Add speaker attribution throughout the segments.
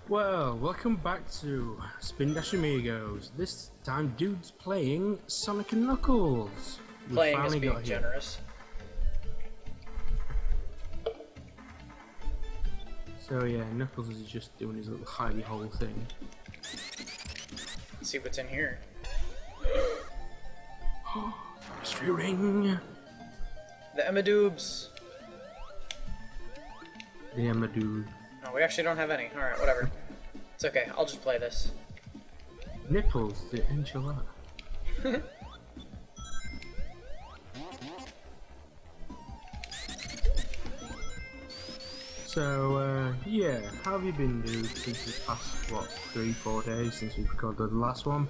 Speaker 1: Well, welcome back to Spindash Amigos. This time, dude's playing Sonic and Knuckles.
Speaker 2: Playing is being generous.
Speaker 1: So yeah, Knuckles is just doing his little hidey hole thing.
Speaker 2: Let's see what's in here.
Speaker 1: Mystery ring.
Speaker 2: The Emadoobs.
Speaker 1: The Emadood.
Speaker 2: No, we actually don't have any. Alright, whatever. It's okay, I'll just play this.
Speaker 1: Nipples, the enchilada. So, yeah, how have you been, dude, since the past, what, 3-4 days since we recorded the last one?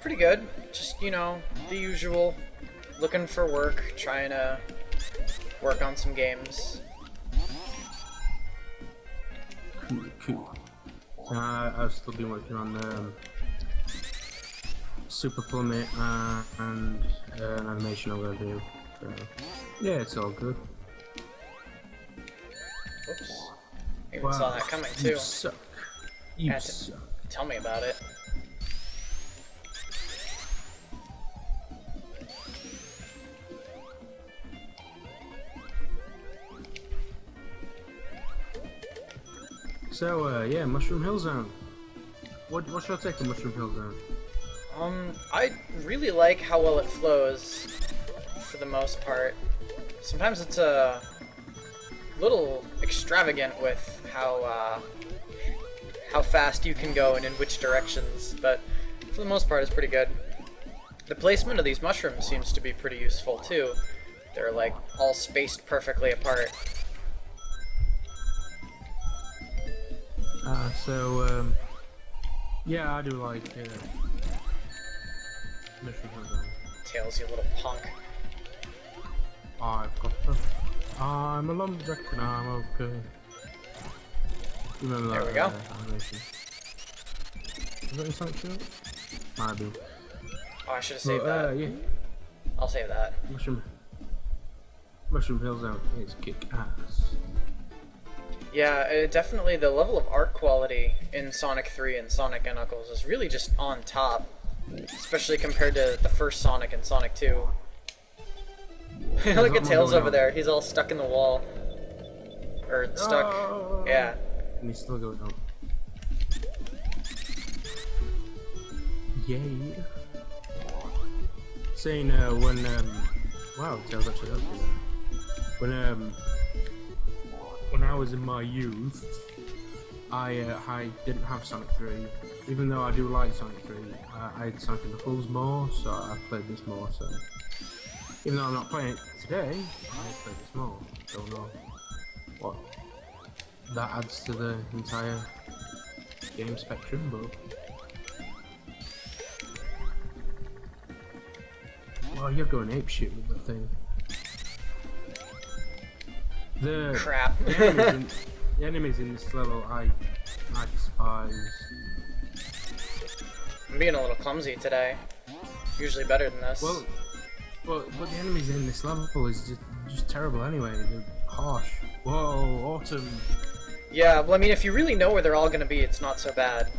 Speaker 2: Pretty good. Just, you know, the usual. Looking for work, trying to work on some games.
Speaker 1: Cool. I've still been working on Super Plummet and an animation I'm gonna do. So, yeah, it's all good.
Speaker 2: Oops. Even saw that coming too.
Speaker 1: You suck. You suck.
Speaker 2: Tell me about it.
Speaker 1: So, yeah, Mushroom Hill Zone. What should I take to Mushroom Hill Zone?
Speaker 2: I really like how well it flows, for the most part. Sometimes it's a little extravagant with how fast you can go and in which directions, but for the most part it's pretty good. The placement of these mushrooms seems to be pretty useful too. They're like all spaced perfectly apart.
Speaker 1: Yeah, I do like Mushroom Hill Zone.
Speaker 2: Tails, you little punk.
Speaker 1: I've got the... I'm a lumberjack and I'm okay. Remember that
Speaker 2: there we go.
Speaker 1: Animation. Is that in Sonic 2? Might be.
Speaker 2: Oh, I should have saved that.
Speaker 1: Yeah.
Speaker 2: I'll save that.
Speaker 1: Mushroom Hill Zone is kick ass.
Speaker 2: Yeah, definitely the level of art quality in Sonic 3 and Sonic and Knuckles is really just on top. Especially compared to the first Sonic and Sonic 2. Look at Tails over there, he's all stuck in the wall. Or stuck, yeah.
Speaker 1: And he's still going up. Yay. Saying, wow, Tails actually helped me there. When I was in my youth, I didn't have Sonic 3. Even though I do like Sonic 3, I had Sonic and Knuckles more, so I played this more, so... Even though I'm not playing it today, I played this more. Don't know what that adds to the entire game spectrum, but... Well, you're going apeshit with the thing.
Speaker 2: Crap.
Speaker 1: The enemies in this level, I despise.
Speaker 2: I'm being a little clumsy today. Usually better than this.
Speaker 1: But the enemies in this level is just terrible anyway. They're harsh. Whoa, Autumn.
Speaker 2: Yeah, well, I mean, if you really know where they're all gonna be, it's not so bad.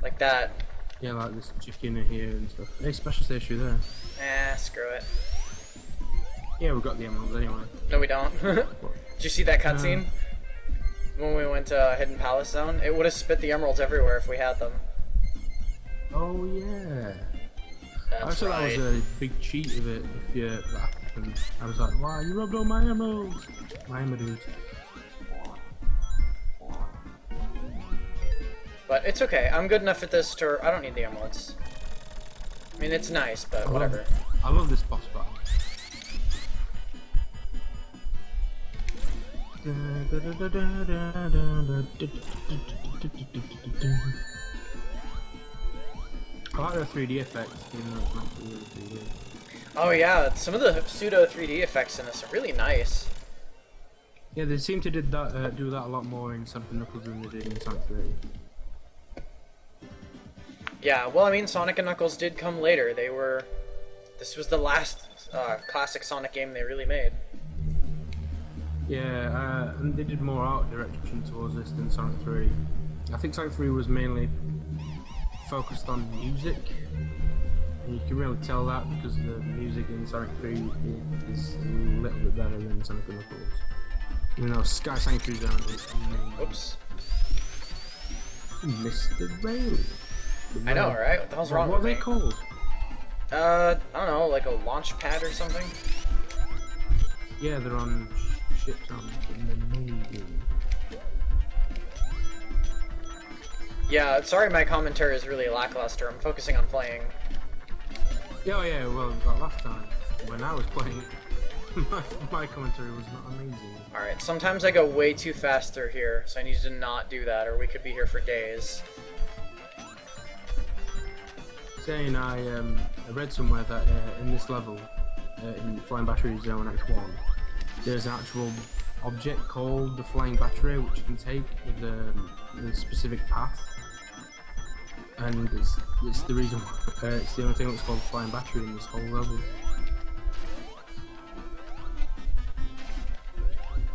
Speaker 2: Like that.
Speaker 1: Yeah, like this chicken here and stuff. Hey, special issue there.
Speaker 2: Screw it.
Speaker 1: Yeah, we got the emeralds anyway.
Speaker 2: No, we don't. Did you see that cutscene? When we went to Hidden Palace Zone? It would have spit the emeralds everywhere if we had them.
Speaker 1: Oh, yeah.
Speaker 2: That's
Speaker 1: I thought
Speaker 2: right.
Speaker 1: that was a big cheat of it if that happened. I was like, wow, you rubbed all my emeralds. My emeralds.
Speaker 2: But it's okay. I'm good enough at this to... I don't need the emeralds. I mean, it's nice, but whatever.
Speaker 1: I love this boss battle. I like the 3D effects, even though it's not really 3D.
Speaker 2: Oh yeah, some of the pseudo 3D effects in this are really nice.
Speaker 1: Yeah, they seem to do that a lot more in Sonic and Knuckles than they did in Sonic 3.
Speaker 2: Yeah, well, I mean, Sonic and Knuckles did come later. This was the last classic Sonic game they really made.
Speaker 1: Yeah, and they did more art direction towards this than Sonic 3. I think Sonic 3 was mainly focused on music, and you can really tell that because the music in Sonic 3 is a little bit better than Sonic and Knuckles. You know, Sky Sanctuary Zone is amazing.
Speaker 2: Oops.
Speaker 1: Mr. Rail.
Speaker 2: I know, right? What the hell's wrong
Speaker 1: What
Speaker 2: with
Speaker 1: are
Speaker 2: me?
Speaker 1: they called?
Speaker 2: I don't know, like a launch pad or something?
Speaker 1: Yeah, they're on ships on the Navy.
Speaker 2: Yeah, sorry my commentary is really lackluster. I'm focusing on playing.
Speaker 1: Yeah, yeah, well, that last time, when I was playing, my commentary was not amazing.
Speaker 2: Alright, sometimes I go way too fast through here, so I need to not do that, or we could be here for days.
Speaker 1: Saying I read somewhere that in this level, in Flying Battery Zone X1, there's an actual object called the Flying Battery, which you can take with a specific path. And it's the reason it's the only thing that's called Flying Battery in this whole level.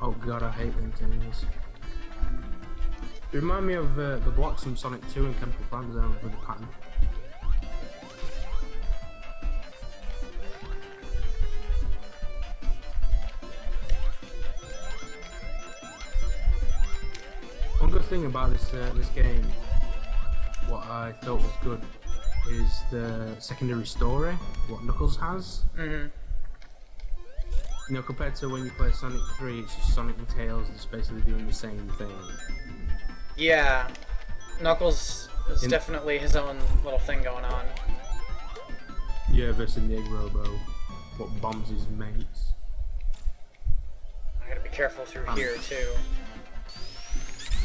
Speaker 1: Oh god, I hate them things. They remind me of the blocks from Sonic 2 and Chemical Plant Zone with the pattern. One good thing about this game, what I thought was good, is the secondary story, what Knuckles has.
Speaker 2: Mm-hmm.
Speaker 1: You know, compared to when you play Sonic 3, it's just Sonic and Tails just basically doing the same thing.
Speaker 2: Yeah, Knuckles is definitely his own little thing going on.
Speaker 1: Yeah, versus the Egg Robo, what bombs his mates.
Speaker 2: I gotta be careful through here too.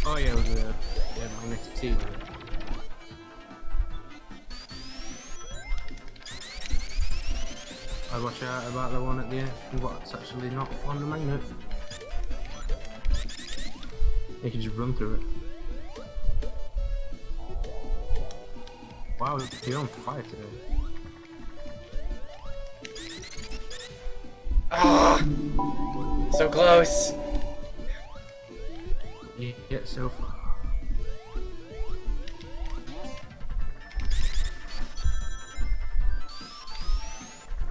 Speaker 1: Oh yeah, it was a magnetic T, right? I watch out about the one at the end, what's actually not on the magnet. You can just run through it. Wow, you're on fire today.
Speaker 2: Ah! So close!
Speaker 1: You get so far.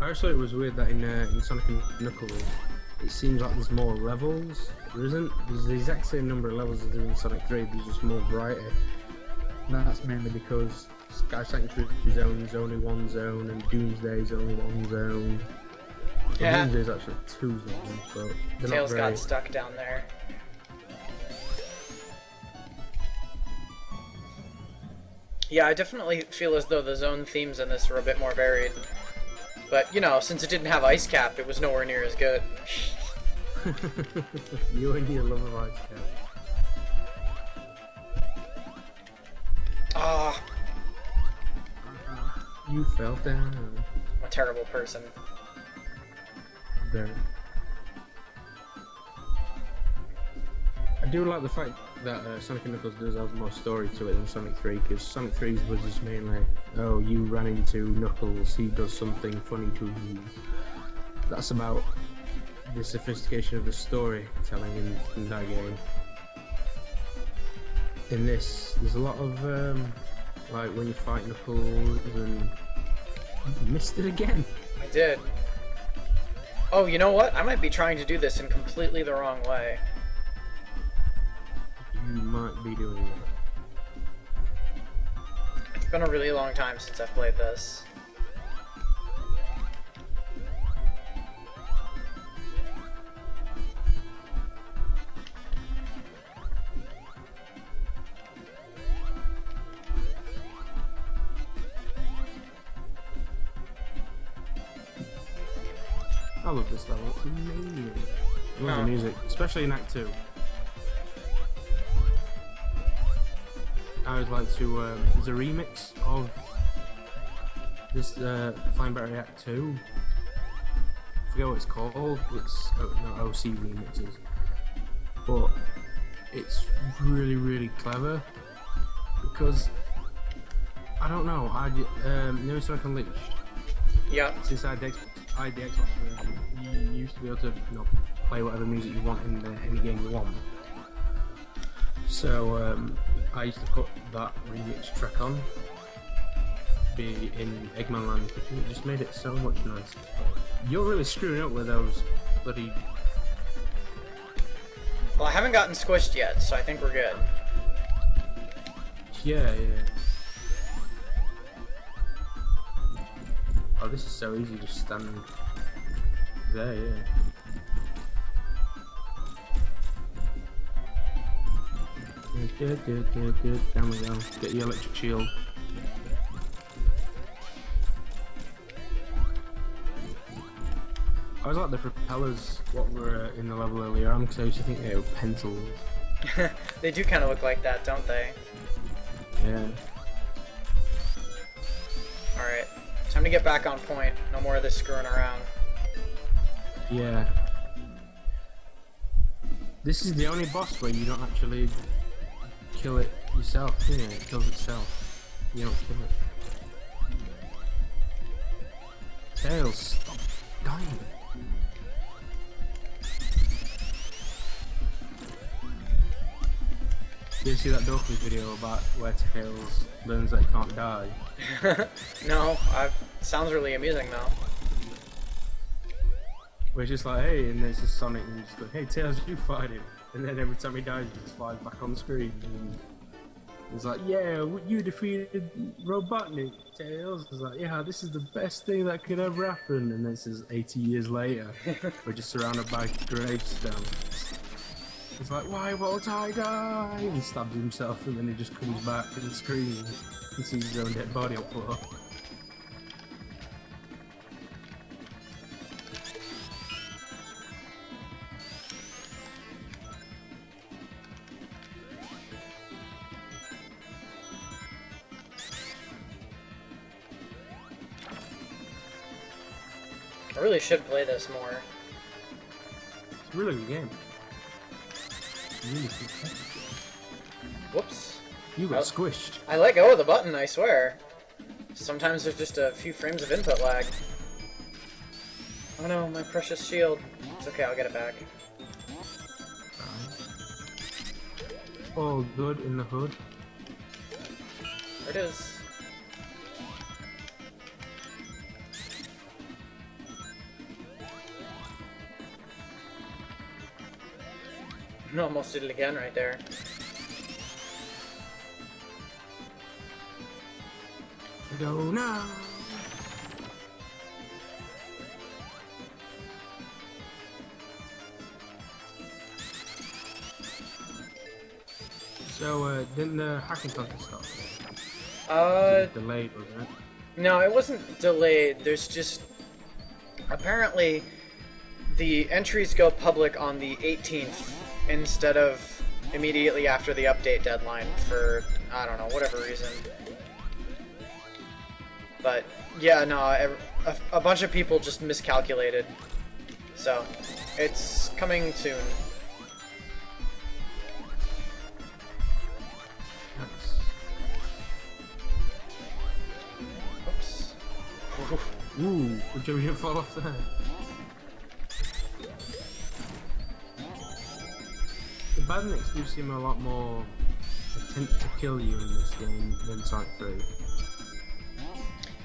Speaker 1: Actually, it was weird that in Sonic and Knuckles, it seems like there's more levels. There isn't. There's the exact same number of levels as there is in Sonic 3, there's just more variety. And that's mainly because Sky Sanctuary Zone is only one zone, and Doomsday is only one zone.
Speaker 2: Yeah.
Speaker 1: Doomsday is actually two zones, but they're
Speaker 2: Tails
Speaker 1: not very...
Speaker 2: got stuck down there. Yeah, I definitely feel as though the zone themes in this are a bit more varied. But, you know, since it didn't have Ice Cap, it was nowhere near as good.
Speaker 1: You and your love of Ice Cap.
Speaker 2: Ah,
Speaker 1: You fell down.
Speaker 2: I'm a terrible person.
Speaker 1: There. I do like the fact that Sonic and Knuckles does have more story to it than Sonic 3, because Sonic 3's was just mainly, oh, you ran into Knuckles, he does something funny to you. That's about the sophistication of the storytelling in that game. In this, there's a lot of, like when you fight Knuckles and... You missed it again!
Speaker 2: I did. Oh, you know what? I might be trying to do this in completely the wrong way.
Speaker 1: You might be doing that.
Speaker 2: It's been a really long time since I've played this.
Speaker 1: I love this level, it's amazing. I love the music, especially in Act 2. I would like to, there's a remix of this Flying Battery Act 2. I forget what it's called, it's, no, OC remixes. But it's really, really clever because, I don't know, you know Sonic Unleashed?
Speaker 2: Yeah.
Speaker 1: Since I had the Xbox version, you used to be able to, play whatever music you want in any game you want. So I used to put that remix track on, be in Eggman Land, because it just made it so much nicer. You're really screwing up with those bloody...
Speaker 2: Well, I haven't gotten squished yet, so I think we're good.
Speaker 1: Yeah. Oh, this is so easy, just stand there, yeah. Good. Down we go. Get your electric shield. I was like the propellers, what were in the level earlier on, because I used to think they were pencils.
Speaker 2: They do kind of look like that, don't they?
Speaker 1: Yeah.
Speaker 2: Alright, time to get back on point. No more of this screwing around.
Speaker 1: Yeah. This is the only boss where you don't actually kill it yourself, do you? It kills itself. You don't kill it. Tails, stop dying. Did you see that Dokkan's video about where Tails learns that he can't die?
Speaker 2: No, sounds really amusing though.
Speaker 1: Where it's just like, hey, and there's this Sonic, and you just go, hey Tails, you fight him. And then every time he dies, he just flies back on the screen. And it's like, yeah, you defeated Robotnik, Tails. It's like, yeah, this is the best thing that could ever happen. And this is 80 years later. We're just surrounded by gravestones. It's like, why won't I die? And he stabs himself, and then he just comes back and screams. He sees his own dead body on the floor.
Speaker 2: I really should play this more.
Speaker 1: It's a really good game. Really good.
Speaker 2: Whoops.
Speaker 1: You got squished.
Speaker 2: I let go of the button, I swear. Sometimes there's just a few frames of input lag. Oh no, my precious shield. It's okay, I'll get it back.
Speaker 1: All good in the hood.
Speaker 2: There it is. Almost did it again right there.
Speaker 1: Go now. So, didn't the hacking contest stop? It was delayed, wasn't it?
Speaker 2: No, it wasn't delayed. There's just... Apparently, the entries go public on the 18th instead of immediately after the update deadline for, I don't know, whatever reason. But, yeah, no, a bunch of people just miscalculated. So, it's coming soon.
Speaker 1: Nice.
Speaker 2: Oops.
Speaker 1: Ooh, good job you didn't fall off there. The badniks do seem a lot more attempt to kill you in this game than Sonic 3.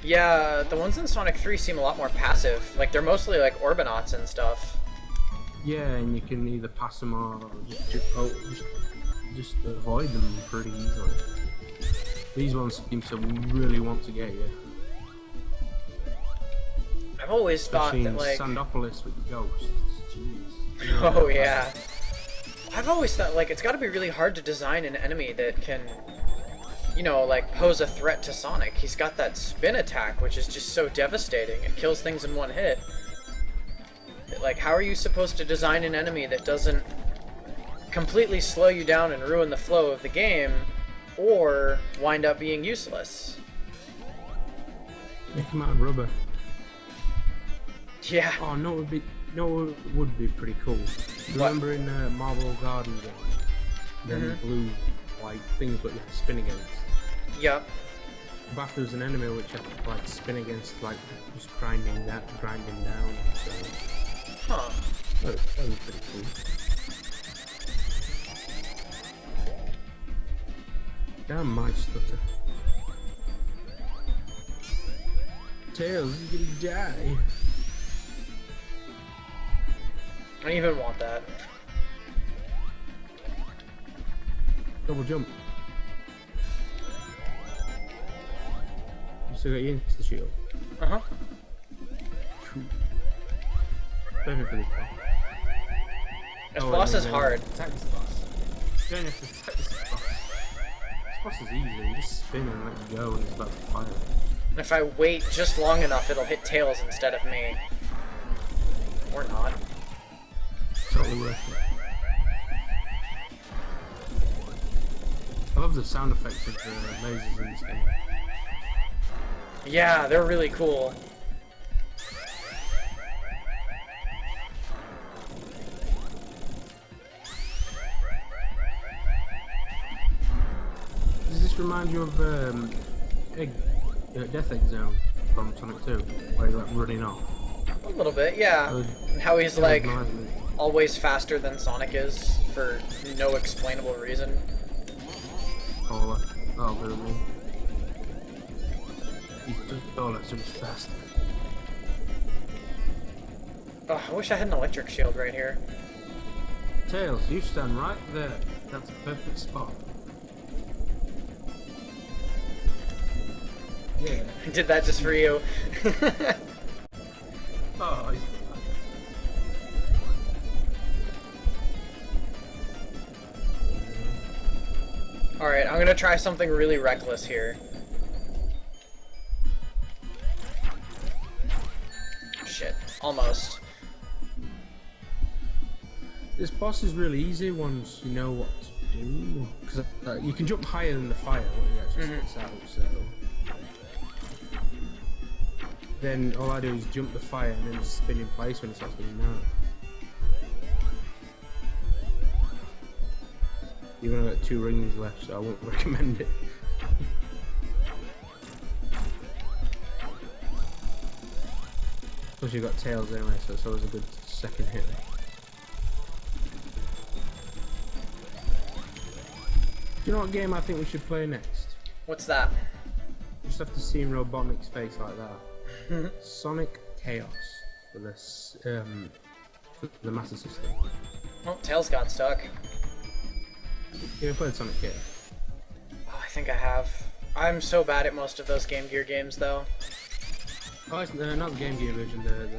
Speaker 2: Yeah, the ones in Sonic 3 seem a lot more passive. Like, they're mostly like Orbinauts and stuff.
Speaker 1: Yeah, and you can either pass them or just avoid them pretty easily. These ones seem to really want to get you.
Speaker 2: I've always thought
Speaker 1: Especially
Speaker 2: that,
Speaker 1: in
Speaker 2: like...
Speaker 1: Sandopolis with the ghosts. Jeez.
Speaker 2: Oh, yeah. I've always thought, like, it's gotta be really hard to design an enemy that can, you know, like, pose a threat to Sonic. He's got that spin attack, which is just so devastating. It kills things in one hit. Like, how are you supposed to design an enemy that doesn't completely slow you down and ruin the flow of the game, or wind up being useless?
Speaker 1: Make him out of rubber.
Speaker 2: Yeah.
Speaker 1: Oh, no, it would be pretty cool. Remember in Marble Garden game, the blue, like, things that you have to spin against?
Speaker 2: Yep.
Speaker 1: But if there was an enemy which you have to, like, spin against, like, just grinding down. So.
Speaker 2: Huh.
Speaker 1: Oh, that was pretty cool. Damn my stutter. Tails is gonna die.
Speaker 2: I don't even want that.
Speaker 1: Double jump. You still got your insta shield.
Speaker 2: Uh-huh.
Speaker 1: Cool. Perfect for this boss.
Speaker 2: This boss is hard.
Speaker 1: Attack this boss. You don't have to attack this boss. This boss is easy. You just spin and let it go and it's about to fire.
Speaker 2: If I wait just long enough, it'll hit Tails instead of me. Or not.
Speaker 1: Totally worth it. I love the sound effects of the lasers in this game.
Speaker 2: Yeah, they're really cool.
Speaker 1: Does this remind you of Death Egg Zone from Sonic 2, where you're like running off?
Speaker 2: A little bit, yeah. And how he's like always faster than Sonic is for no explainable reason.
Speaker 1: Oh, really? He's just so much faster.
Speaker 2: Oh, I wish I had an electric shield right here.
Speaker 1: Tails, you stand right there. That's a perfect spot. Yeah.
Speaker 2: I did that just for you.
Speaker 1: Oh, he's...
Speaker 2: Alright, I'm gonna try something really reckless here. Shit, almost.
Speaker 1: This boss is really easy once you know what to do. Because you can jump higher than the fire when he actually spits out, so... Then all I do is jump the fire and then spin in place when it starts spinning out. You've only got 2 rings left, so I won't recommend it. Plus you've got Tails anyway, so it's always a good second hit. Do you know what game I think we should play next?
Speaker 2: What's that?
Speaker 1: You just have to see Robotnik's face like that. Sonic Chaos for this for the Master System.
Speaker 2: Oh, Tails got stuck.
Speaker 1: You ever played Sonic Chaos?
Speaker 2: Oh, I think I have. I'm so bad at most of those Game Gear games, though.
Speaker 1: Oh, it's not the Game Gear version, the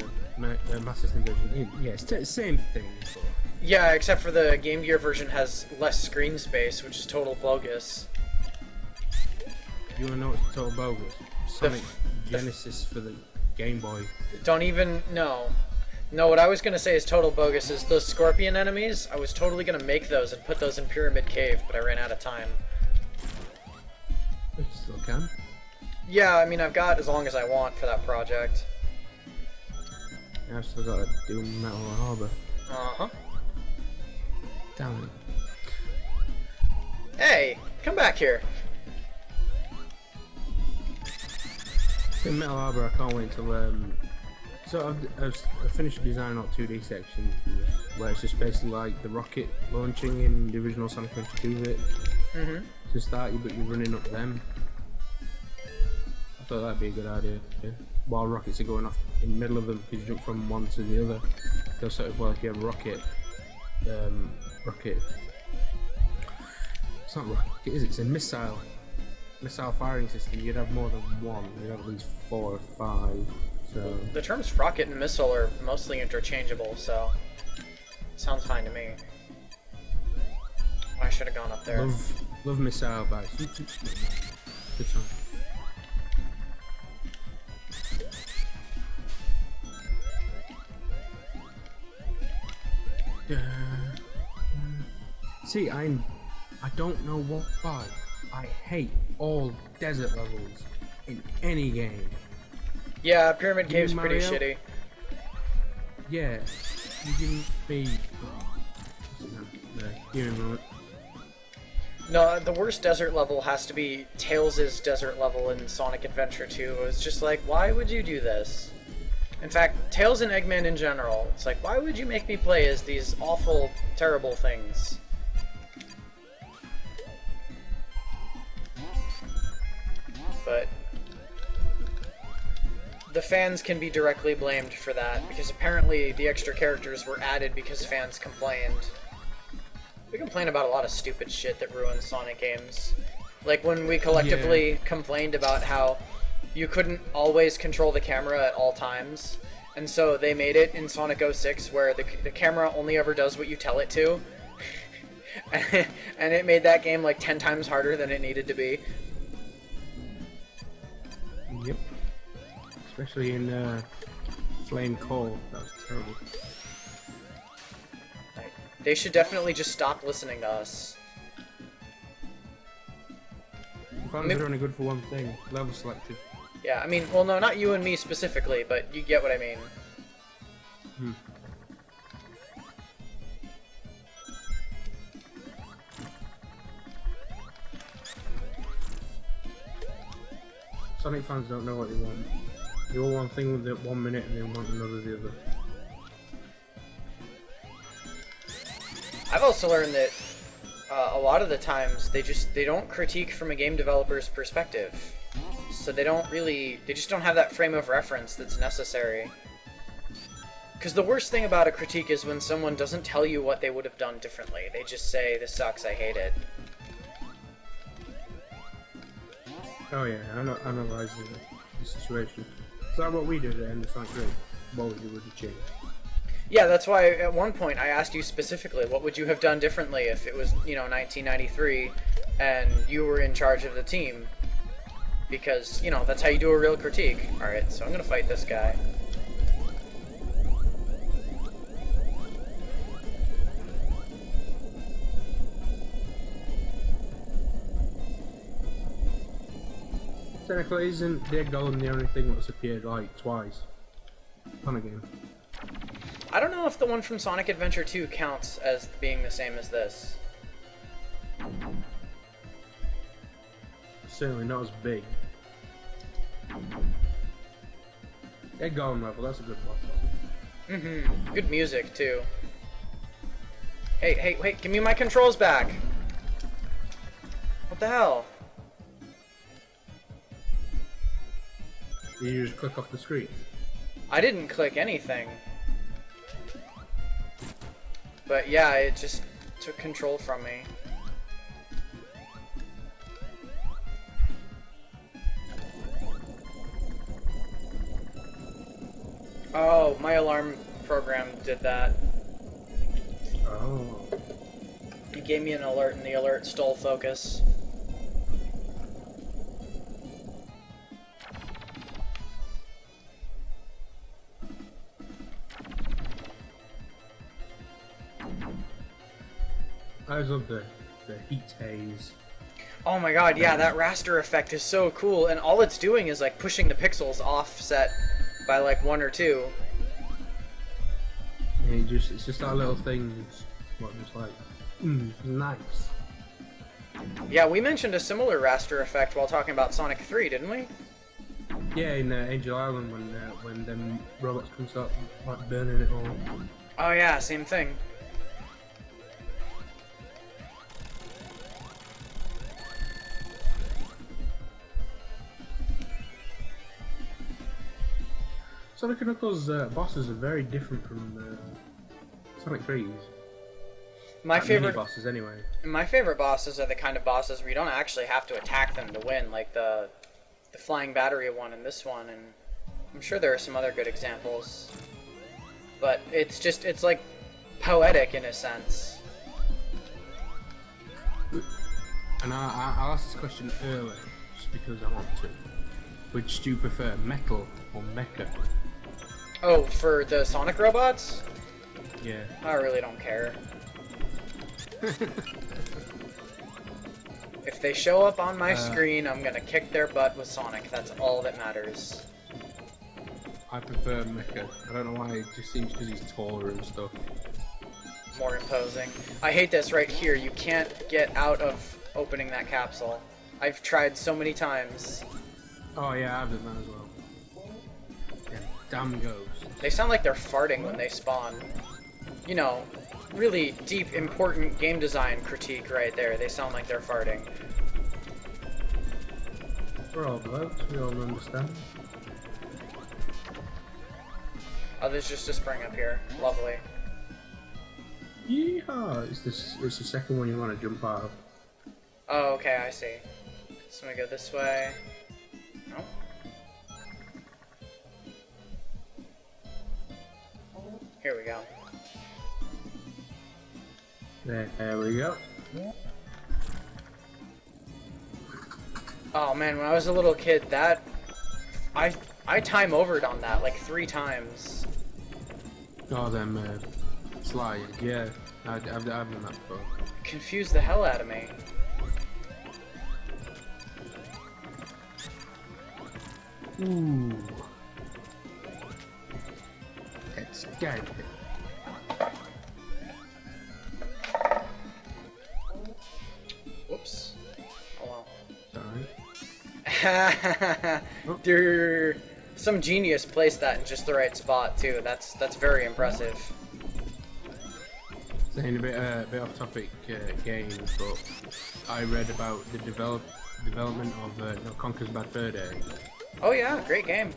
Speaker 1: Master System version. Yeah, it's the same thing. But...
Speaker 2: Yeah, except for the Game Gear version has less screen space, which is total bogus.
Speaker 1: You wanna know what's total bogus? Sonic Genesis for the Game Boy.
Speaker 2: Don't even know. No, what I was gonna say is total bogus is those scorpion enemies. I was totally gonna make those and put those in Pyramid Cave, but I ran out of time.
Speaker 1: You still can.
Speaker 2: Yeah, I mean I've got as long as I want for that project.
Speaker 1: Yeah, I've still got to do Metal Harbor.
Speaker 2: Uh-huh.
Speaker 1: Damn it.
Speaker 2: Hey, come back here.
Speaker 1: In Metal Harbor, I can't wait till so I've finished designing that 2D section where it's just basically like the rocket launching in the original Sonic Adventure 2 bit to start you, but you're running up them. I thought that'd be a good idea. Yeah. While rockets are going off in the middle of them, you jump from one to the other. So sort of well, if you have a rocket, it's not rocket, is it? It's a missile firing system. You'd have more than one. You'd have at least 4 or 5. So
Speaker 2: The terms rocket and missile are mostly interchangeable, so it sounds fine to me. I should have gone up there.
Speaker 1: love missile bags. Good time. See, I don't know why. I hate all desert levels in any game.
Speaker 2: Yeah, Pyramid Cave's pretty
Speaker 1: Mario?
Speaker 2: shitty.
Speaker 1: Yeah, you give me. Give me a moment.
Speaker 2: No, the worst desert level has to be Tails' desert level in Sonic Adventure 2. It's just like, why would you do this? In fact, Tails and Eggman in general. It's like, why would you make me play as these awful, terrible things? But the fans can be directly blamed for that, because apparently the extra characters were added because fans complained. We complain about a lot of stupid shit that ruins Sonic games. Like when we collectively complained about how you couldn't always control the camera at all times, and so they made it in Sonic 06 where the camera only ever does what you tell it to. And it made that game like 10 times harder than it needed to be.
Speaker 1: Yep. Especially in Flame Coal. That was terrible.
Speaker 2: They should definitely just stop listening to us.
Speaker 1: Fans are only good for one thing, level selection.
Speaker 2: Yeah, I mean, well, no, not you and me specifically, but you get what I mean.
Speaker 1: Sonic fans don't know what they want. They want one thing with it 1 minute and they want another the other.
Speaker 2: I've also learned that a lot of the times they don't critique from a game developer's perspective, so they just don't have that frame of reference that's necessary. Because the worst thing about a critique is when someone doesn't tell you what they would have done differently. They just say, "This sucks, I hate it."
Speaker 1: Oh yeah, analysing the situation. Is that what we did at end of Sonic 3? What would you have changed?
Speaker 2: Yeah, that's why at one point I asked you specifically, what would you have done differently if it was, 1993 and you were in charge of the team? Because, that's how you do a real critique. Alright, so I'm gonna fight this guy.
Speaker 1: Technically, isn't the Egg Golem the only thing that's appeared like twice on a game?
Speaker 2: I don't know if the one from Sonic Adventure 2 counts as being the same as this.
Speaker 1: Certainly not as big. Egg Golem level, that's a good boss.
Speaker 2: Good music, too. Hey, wait, give me my controls back! What the hell?
Speaker 1: You just click off the screen.
Speaker 2: I didn't click anything. But yeah, it just took control from me. Oh, my alarm program did that.
Speaker 1: Oh.
Speaker 2: It gave me an alert and the alert stole focus.
Speaker 1: I just love the heat haze.
Speaker 2: Oh my god, yeah, that raster effect is so cool, and all it's doing is like pushing the pixels offset by like 1 or 2.
Speaker 1: And it's just that little thing that's just like, nice.
Speaker 2: Yeah, we mentioned a similar raster effect while talking about Sonic 3, didn't we?
Speaker 1: Yeah, in Angel Island when them robots can start like burning it all.
Speaker 2: Oh yeah, same thing.
Speaker 1: Sonic and Knuckles bosses are very different from Sonic 3's.
Speaker 2: My favorite
Speaker 1: bosses, anyway.
Speaker 2: My favorite bosses are the kind of bosses where you don't actually have to attack them to win, like the flying battery one and this one, and I'm sure there are some other good examples. But it's like poetic in a sense.
Speaker 1: And I'll ask this question early, just because I want to. Which do you prefer, metal or mecha?
Speaker 2: Oh, for the Sonic robots?
Speaker 1: Yeah.
Speaker 2: I really don't care. If they show up on my screen, I'm gonna kick their butt with Sonic. That's all that matters.
Speaker 1: I prefer mecha. I don't know why, it just seems because he's taller and stuff.
Speaker 2: More imposing. I hate this right here. You can't get out of opening that capsule. I've tried so many times.
Speaker 1: Oh yeah, I've done that as well. Yeah. Amigos.
Speaker 2: They sound like they're farting when they spawn. You know, really deep, important game design critique right there. They sound like they're farting.
Speaker 1: We're all blokes, we all understand.
Speaker 2: Oh, there's just a spring up here. Lovely.
Speaker 1: Yeehaw! It's the second one you want to jump out of.
Speaker 2: Oh, okay, I see. So I'm gonna go this way. Nope. Here we go.
Speaker 1: There we go.
Speaker 2: Oh man, when I was a little kid, that I time overed on that like 3 times.
Speaker 1: Oh, them slides, yeah. I've done that before.
Speaker 2: Confused the hell out of me.
Speaker 1: Ooh. It's good.
Speaker 2: Whoops. Oh
Speaker 1: Sorry.
Speaker 2: well. Some genius placed that in just the right spot too. That's very impressive.
Speaker 1: Saying a bit off topic games, but I read about the development of Conker's Bad Fur Day.
Speaker 2: Oh yeah, great game.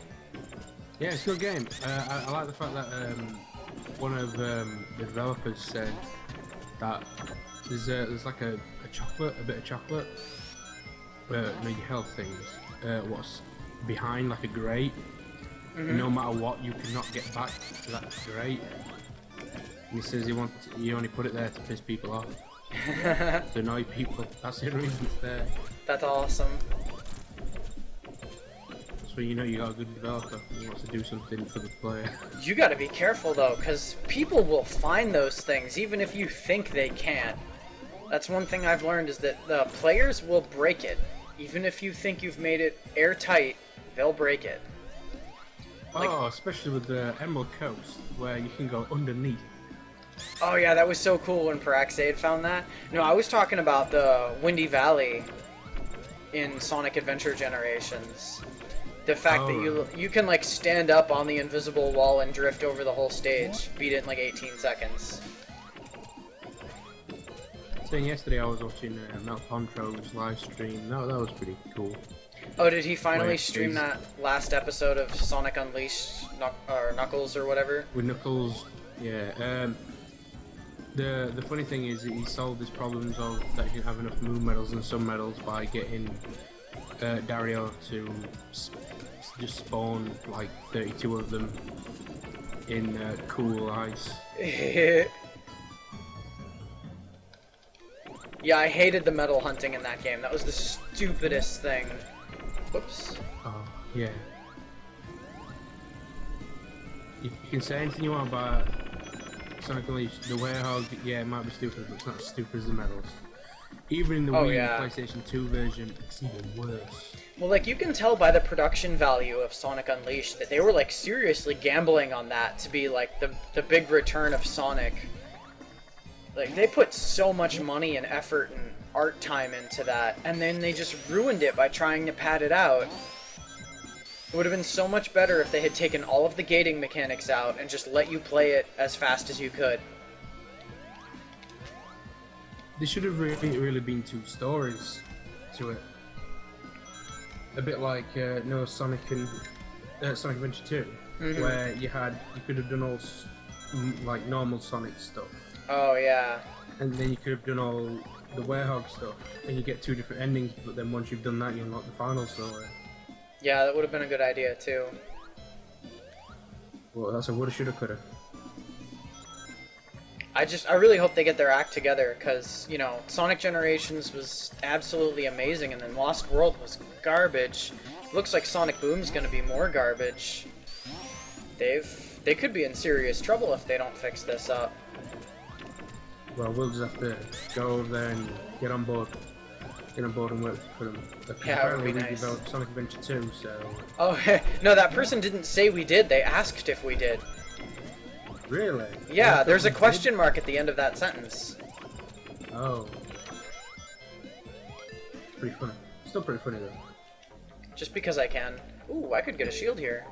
Speaker 1: Yeah, it's a good game. I like the fact that one of the developers said that there's like a bit of chocolate, maybe health things, what's behind like a grate.
Speaker 2: Mm-hmm.
Speaker 1: No matter what, you cannot get back to that grate. And he says he only put it there to piss people off, to annoy people. That's the reason it's there.
Speaker 2: That's awesome.
Speaker 1: So you know you got a good developer who wants to do something for the player.
Speaker 2: You gotta be careful though, because people will find those things even if you think they can't. That's one thing I've learned, is that the players will break it. Even if you think you've made it airtight, they'll break it. Like,
Speaker 1: oh, especially with the Emerald Coast, where you can go underneath.
Speaker 2: oh yeah, that was so cool when Paraxade found that. No, I was talking about the Windy Valley in Sonic Adventure Generations. The fact that you can like stand up on the invisible wall and drift over the whole stage, beat it in like 18 seconds.
Speaker 1: Saying yesterday I was watching Mel Pontro's live stream. No, that was pretty cool.
Speaker 2: Oh, did he finally
Speaker 1: Wait,
Speaker 2: stream
Speaker 1: please.
Speaker 2: that last episode of Sonic Unleashed, or Knuckles or whatever?
Speaker 1: With Knuckles, yeah. The funny thing is that he solved his problems of that he didn't have enough moon medals and sun medals by getting Dario to just spawn like 32 of them in cool ice.
Speaker 2: Yeah, I hated the medal hunting in that game. That was the stupidest thing. Whoops.
Speaker 1: Oh, yeah. You can say anything you want about Sonic Unleashed. The Werehog, yeah, it might be stupid, but it's not as stupid as the medals. Even in the Wii
Speaker 2: yeah.
Speaker 1: PlayStation 2 version, it's even worse.
Speaker 2: Well, like, you can tell by the production value of Sonic Unleashed that they were, like, seriously gambling on that to be, like, the big return of Sonic. Like, they put so much money and effort and art time into that, and then they just ruined it by trying to pad it out. It would have been so much better if they had taken all of the gating mechanics out and just let you play it as fast as you could.
Speaker 1: There should have really been 2 stories to it. A bit like Sonic and Sonic Adventure 2, where you could have done all like normal Sonic stuff.
Speaker 2: Oh yeah.
Speaker 1: And then you could have done all the Werehog stuff, and you get 2 different endings. But then once you've done that, you unlock the final story.
Speaker 2: Yeah, that would have been a good idea too.
Speaker 1: Well, that's a woulda, shoulda, coulda.
Speaker 2: I really hope they get their act together, because, you know, Sonic Generations was absolutely amazing, and then Lost World was garbage. Looks like Sonic Boom's gonna be more garbage. They could be in serious trouble if they don't fix this up.
Speaker 1: Well, we'll just have to go over there and get on board and work for them.
Speaker 2: Yeah, it would be
Speaker 1: apparently we
Speaker 2: nice.
Speaker 1: developed Sonic Adventure 2, so...
Speaker 2: Oh, no, that person didn't say we did, they asked if we did.
Speaker 1: Really?
Speaker 2: Yeah, there's a question mark at the end of that sentence.
Speaker 1: Oh. Pretty funny. Still pretty funny though.
Speaker 2: Just because I can. Ooh, I could get a shield here.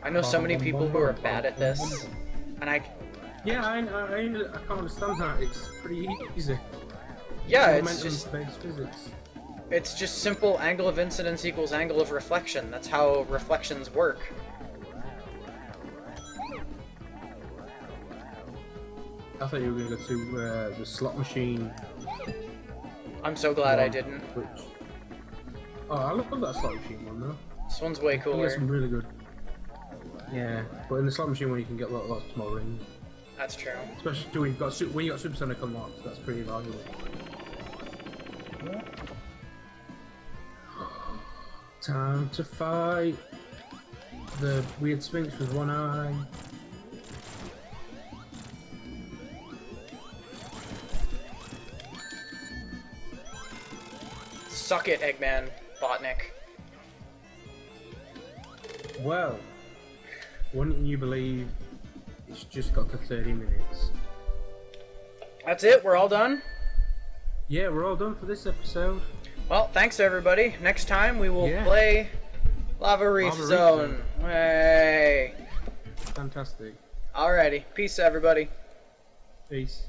Speaker 2: I know so many people who are bad at this, and
Speaker 1: Yeah, I can't understand that. It's pretty easy.
Speaker 2: yeah, it's
Speaker 1: Momentum-based physics.
Speaker 2: it's just simple angle of incidence equals angle of reflection. That's how reflections work.
Speaker 1: I thought you were going to go to the slot machine.
Speaker 2: I'm so glad I didn't.
Speaker 1: Which... Oh, I love that slot machine one though.
Speaker 2: This one's way
Speaker 1: You get
Speaker 2: cooler.
Speaker 1: some really good. Yeah, but in the slot machine one you can get lots more rings.
Speaker 2: That's true.
Speaker 1: Especially when you've got supersonic unlocked. That's pretty valuable. Time to fight the weird sphinx with one eye.
Speaker 2: Suck it, Eggman, Botnik.
Speaker 1: Well, wouldn't you believe it's just got to 30 minutes?
Speaker 2: That's it? We're all done?
Speaker 1: Yeah, we're all done for this episode.
Speaker 2: Well, thanks everybody. Next time we will play Lava Reef Zone. Hey.
Speaker 1: Fantastic.
Speaker 2: Alrighty. Peace, everybody.
Speaker 1: Peace.